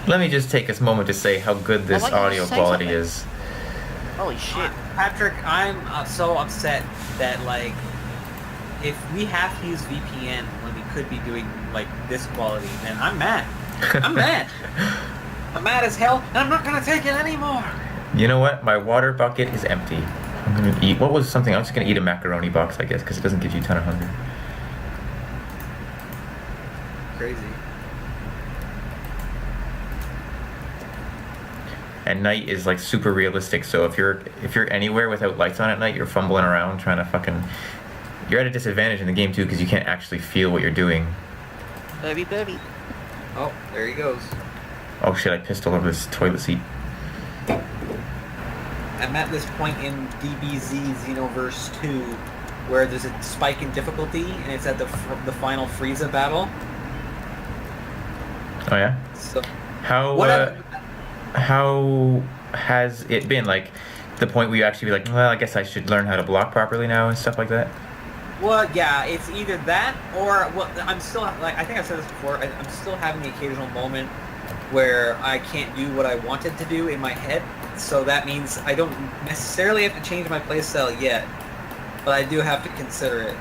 Let me just take this moment to say how good this I'd like you to audio say quality something. is. Holy shit. Patrick, I'm so upset that like if we have to use VPN when we could be doing like this quality, then I'm mad. I'm mad. I'm mad as hell, and I'm not gonna take it anymore. You know what? My water bucket is empty. I'm gonna eat. What was something? I'm just gonna eat a macaroni box, I guess, because it doesn't give you a ton of hunger. Crazy. And night is like super realistic. So if you're anywhere without lights on at night, you're fumbling around trying to fucking. You're at a disadvantage in the game too because you can't actually feel what you're doing. Burby. Oh, there he goes. Oh shit! I pissed all over this toilet seat. I'm at this point in DBZ Xenoverse 2 where there's a spike in difficulty, and it's at the final Frieza battle. Oh yeah. So how has it been? Like the point where you actually be like, well, I guess I should learn how to block properly now and stuff like that. Well, yeah, it's either that or I'm still like I think I've said this before. I'm still having the occasional moment where I can't do what I wanted to do in my head. So that means I don't necessarily have to change my playstyle yet, but I do have to consider it.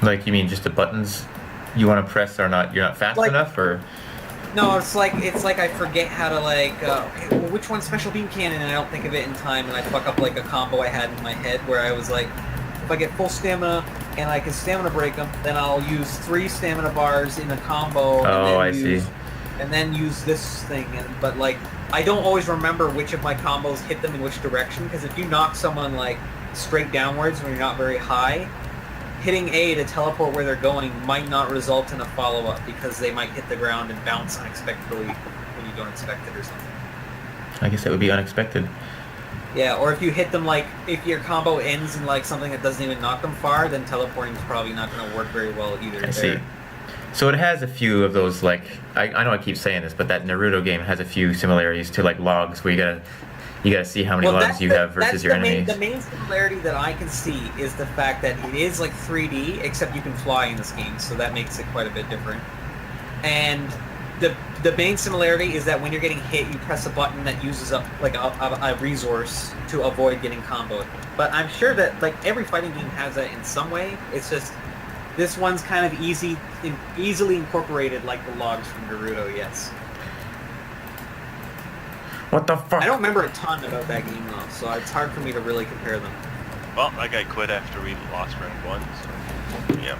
Like you mean just the buttons you want to press are not you're not fast enough, or? No, it's like I forget how to like okay, well, which one's special beam cannon, and I don't think of it in time, and I fuck up like a combo I had in my head where I was like, if I get full stamina and I can stamina break them, then I'll use 3 stamina bars in a combo. Oh, and then I see. And then use this thing, but like I don't always remember which of my combos hit them in which direction, because if you knock someone like straight downwards when you're not very high, hitting A to teleport where they're going might not result in a follow-up because they might hit the ground and bounce unexpectedly when you don't expect it or something. I guess that would be unexpected. Yeah, or if you hit them like, if your combo ends in like something that doesn't even knock them far, then teleporting is probably not going to work very well either. I see. So it has a few of those, like, I know I keep saying this, but that Naruto game has a few similarities to like logs where you gotta see how many logs you have versus your enemies. The main similarity that I can see is the fact that it is like 3D, except you can fly in this game, so that makes it quite a bit different. And the main similarity is that when you're getting hit, you press a button that uses up like a resource to avoid getting comboed. But I'm sure that like every fighting game has that in some way. It's just this one's kind of easily incorporated like the logs from Naruto. Yes. What the fuck? I don't remember a ton about that game though, so it's hard for me to really compare them. Well, that guy quit after we lost round 1, so yeah.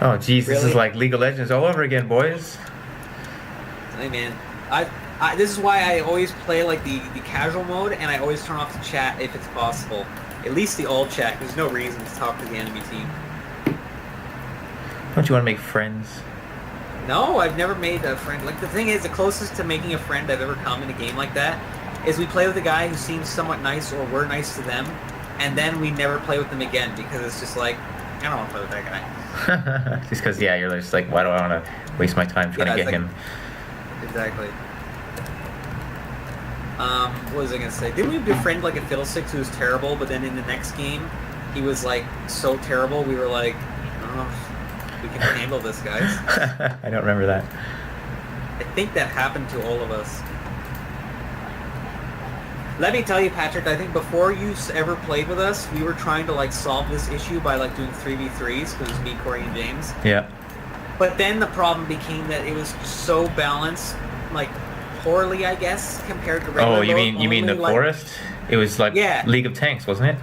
Oh jeez, Really? This is like League of Legends all over again, boys. Hey man, I this is why I always play like the casual mode, and I always turn off the chat if it's possible. At least the all chat. There's no reason to talk to the enemy team. Don't you want to make friends? No, I've never made a friend. Like the thing is, the closest to making a friend I've ever come in a game like that is we play with a guy who seems somewhat nice, or we're nice to them, and then we never play with them again because it's just like, I don't want to play with that guy. Just because, yeah, you're just like, why do I want to waste my time trying to get like, him? Exactly. What was I gonna say? Didn't we befriend like a Fiddlesticks who was terrible, but then in the next game, he was like so terrible, we were like, oh, we can handle this, guys. I don't remember that. I think that happened to all of us. Let me tell you, Patrick, I think before you ever played with us, we were trying to like solve this issue by like doing 3v3s, because it was me, Corey, and James. Yeah. But then the problem became that it was so balanced, like poorly, I guess, compared to regular. Oh, you mode. mean the like, forest? It was like League of Tanks, wasn't it?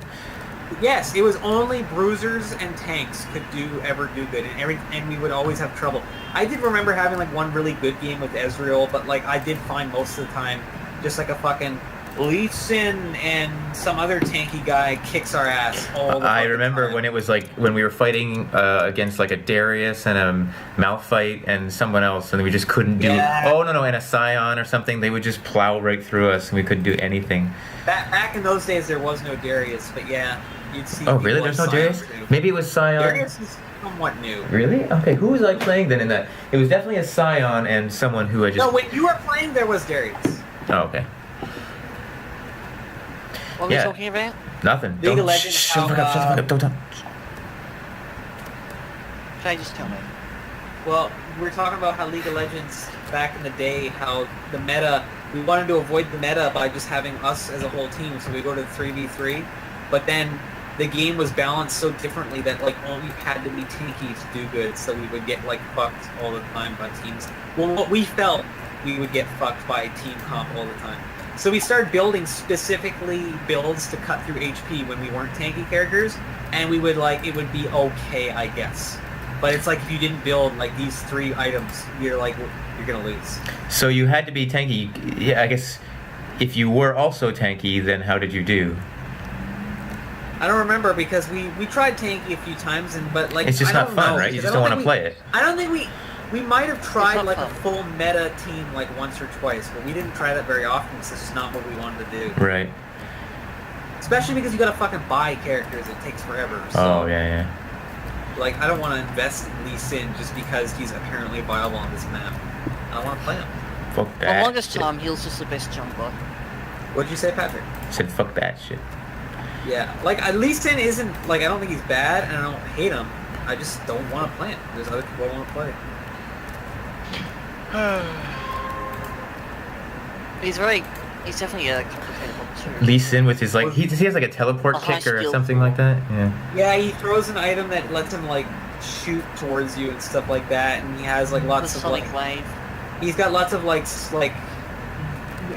Yes, it was only bruisers and tanks could ever do good, and we would always have trouble. I did remember having like one really good game with Ezreal, but like I did find most of the time just like a fucking Lee Sin and some other tanky guy kicks our ass all the I remember time. when it was like when we were fighting against like a Darius and a Malphite and someone else, and we just couldn't do. Yeah. Oh no, and a Scion or something. They would just plow right through us, and we couldn't do anything. Back in those days, there was no Darius, but yeah, you'd see. Oh really? people There's no in Darius? Scion too. Maybe it was Scion. Darius is somewhat new. Really? Okay. Who was I playing then in that? It was definitely a Scion and someone who I just. No, when you were playing, there was Darius. Oh okay. What are we talking about? Nothing. League of Don't- Legends, Shut the fuck up! Shut the fuck up! Don't talk. Can I just tell me? Well, we're talking about how League of Legends back in the day how the meta, we wanted to avoid the meta by just having us as a whole team, so we go to the 3v3, but then the game was balanced so differently that like only had to be tanky to do good, so we would get like fucked all the time by teams. Well, what we felt we would get fucked by team comp all the time. So we started building specifically builds to cut through HP when we weren't tanky characters, and we would like, it would be okay, I guess. But it's like if you didn't build like these 3 items, you're like, you're gonna lose. So you had to be tanky. Yeah, I guess if you were also tanky, then how did you do? I don't remember because we tried tanky a few times, but like It's just I not don't fun, know, right? You because just I don't want to think play it. I don't think we might have tried not like a fun. full meta team like once or twice, but we didn't try that very often because it's just not what we wanted to do. Right. Especially because you gotta fucking buy characters, it takes forever. So, Oh, yeah. like, I don't want to invest in Lee Sin just because he's apparently viable on this map. I don't want to play him. Fuck The that longest shit. time, he was just the best jungler. What'd you say, Patrick? Said fuck that shit. Yeah, like, Lee Sin isn't, like, I don't think he's bad, and I don't hate him. I just don't want to play him. There's other people I want to play. He's definitely a complicated one too. Lee Sin with his like, he has like a teleport A high kick or skill something like that. Yeah. Yeah, he throws an item that lets him, like, shoot towards you and stuff like that, and he has, like, The lots of, Sonic like, Wave. he's got lots of, like,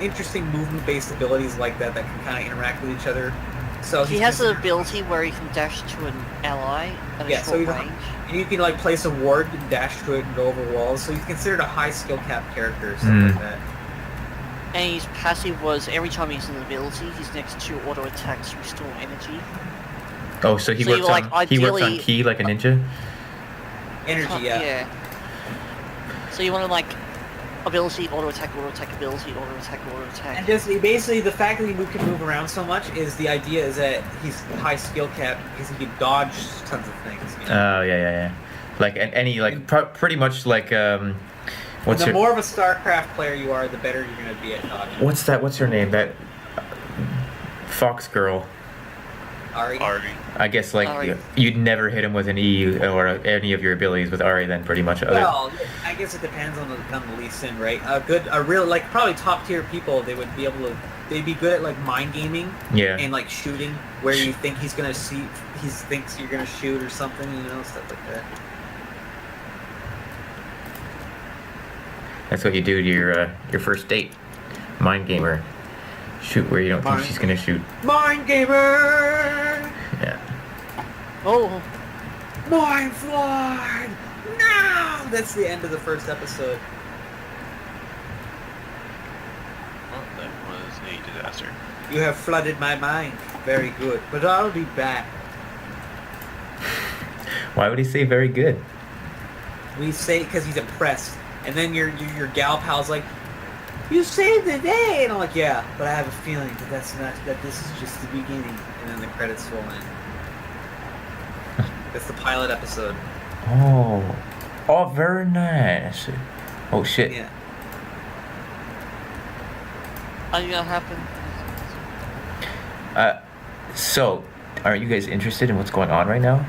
interesting movement-based abilities like that that can kind of interact with each other. So He he's has the considered- ability where he can dash to an ally at a Yeah, so short he's a- range. And you can like place a ward and dash to it and go over walls. So he's considered a high skill cap character or something like that. And his passive was every time he uses an ability, his next 2 auto attacks restore energy. Oh, so he So you, works on like, he works on ideally- key like a ninja. Energy, yeah. So you want to like ability, auto attack, ability, auto attack, auto attack. And just basically the fact that he can move around so much is the idea is that he's high skill cap because he can dodge tons of things. You know? Oh yeah. Like any like pretty much like what's the your more of a StarCraft player you are, the better you're gonna be at dodging. what's her name, that Fox girl? Ari. I guess like Ari. you'd never hit him with an E or any of your abilities with Ari then pretty much. Well, I guess it depends on the Lee Sin, right? A real like probably top tier people, they would be able to. They'd be good at like mind gaming Yeah. and like shooting where you think he's gonna see, he thinks you're gonna shoot or something, you know, stuff like that. That's what you do to your first date. Mind gamer. Shoot where you don't think she's gonna shoot. Mind gamer! Yeah. Oh, Mind flood! No! That's the end of the first episode. Well, that was a disaster. You have flooded my mind. Very good. But I'll be back. Why would he say very good? We say because he's impressed. And then your gal pal's like, you saved the day! And I'm like, yeah, but I have a feeling that this is just the beginning. And then the credits roll in. That's the pilot episode. Oh, very nice. Oh shit. Yeah. are you gonna happen? So, are you guys interested in what's going on right now?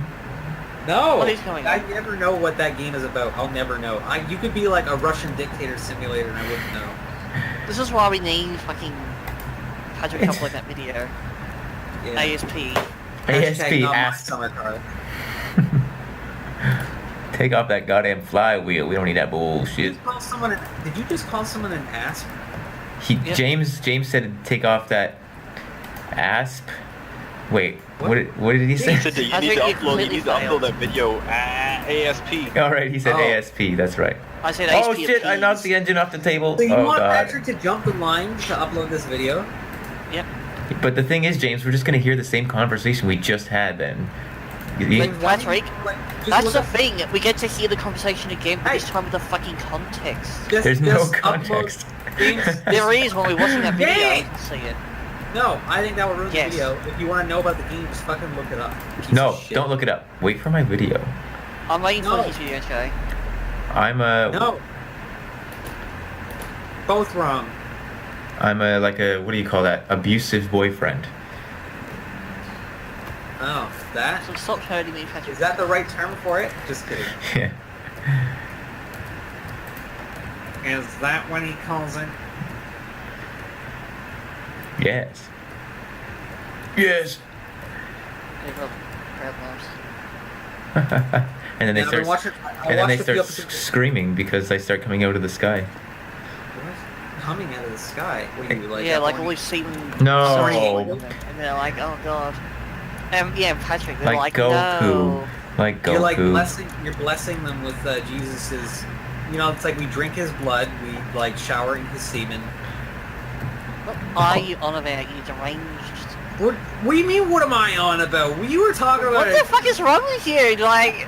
No! What is going I on? never know what that game is about. I'll never know. You could be like a Russian dictator simulator and I wouldn't know. This is why we need fucking Patrick to upload that video. Yeah. ASP. Hashtag not my asked. summer car. Take off that goddamn flywheel. We don't need that bullshit. Did you just call someone an asp? Yep. James said take off that asp. Wait, What? what did he say? He said that I you need think to you upload. You completely need to upload failed. that video ASP. All right, he said Oh. ASP. That's right. I said Oh ASP. shit! I knocked the engine off the table. So you Oh want god. Patrick to jump the line to upload this video? Yep. But the thing is, James, we're just gonna hear the same conversation we just had. Then. Like, Patrick, Just that's look the up- thing. We get to hear the conversation again, but this Hey. time with the fucking context. There's no just upload context. James- There is when we're watching that video. Hey! You can see it. No, I think that would ruin Yes. the video. If you want to know about the game, just fucking look it up. Piece No, of shit. don't look it up. Wait for my video. I'm waiting No. for his video, okay? I'm No. Both wrong. I'm like a what do you call that? Abusive boyfriend. Oh, that? So stop hurting me, Patrick. Is that the right term for it? Just kidding. Yeah. Is that what he calls it? Yes. Yes. They got red nose. And then they Yeah, I've been start, watching- I and then they watched a few start episodes- screaming because they start coming out of the sky. What? Coming out of the sky. What are you like? Yeah, up like on- all these semen. No. sorting, and they're like, oh god. Yeah, Patrick. They're Like like, Goku. no. Like Goku. You're like blessing them with Jesus's. You know, it's like we drink his blood, we like shower in his semen. What are you on about, you deranged? What do you mean? What am I on about? You were talking about What the fuck is wrong with you? Like,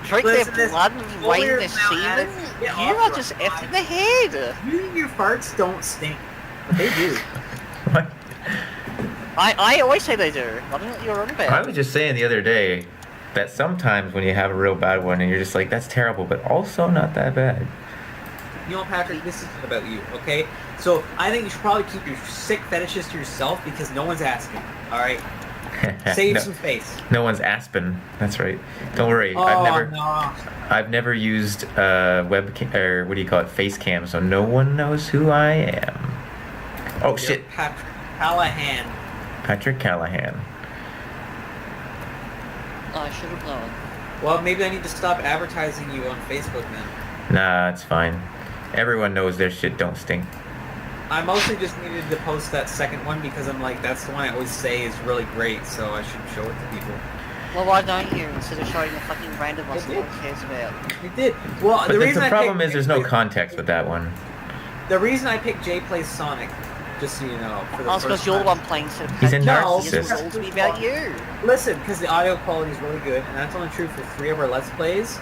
drink Listen, their this blood and rain lawyer their now semen? has- You get are off just your effed in the head. You think your farts don't stink? But they do. What? I always say they do. I don't know what you're on about. I was just saying the other day that sometimes when you have a real bad one and you're just like, that's terrible, but also not that bad. You know, Patrick, this isn't about you, okay? So I think you should probably keep your sick fetishes to yourself because no one's asking. All right, save no, some face. no one's Aspen. That's right. Don't worry. Oh no! I've never used webcam or what do you call it, face cam, so no one knows who I am. Oh You're shit, Patrick Callahan. Patrick Callahan. I should have known. Well, maybe I need to stop advertising you on Facebook then. Nah, it's fine. Everyone knows their shit don't stink. I mostly just needed to post that second one because I'm like, that's the one I always say is really great, so I should show it to people. Well, why don't you, instead of showing the fucking random ones I no did. one cares about? I did. Well, But the reason the I problem picked is there's no Jay context with that one. The reason I picked Jay Plays Sonic, just so you know, for the Oh, first it's because you're the time. one playing so He's a No, narcissist. It's all to be about you. Listen, because the audio quality is really good, and that's only true for 3 of our Let's Plays.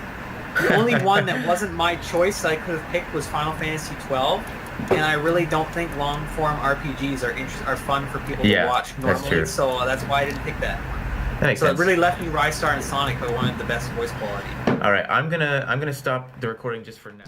The only one that wasn't my choice that I could have picked was Final Fantasy XII, and I really don't think long-form RPGs are fun for people Yeah, to watch that's normally, true. so that's why I didn't pick that one. That makes So sense. it really left me Rystar and Sonic, but I wanted the best voice quality. All right, I'm gonna stop the recording just for now.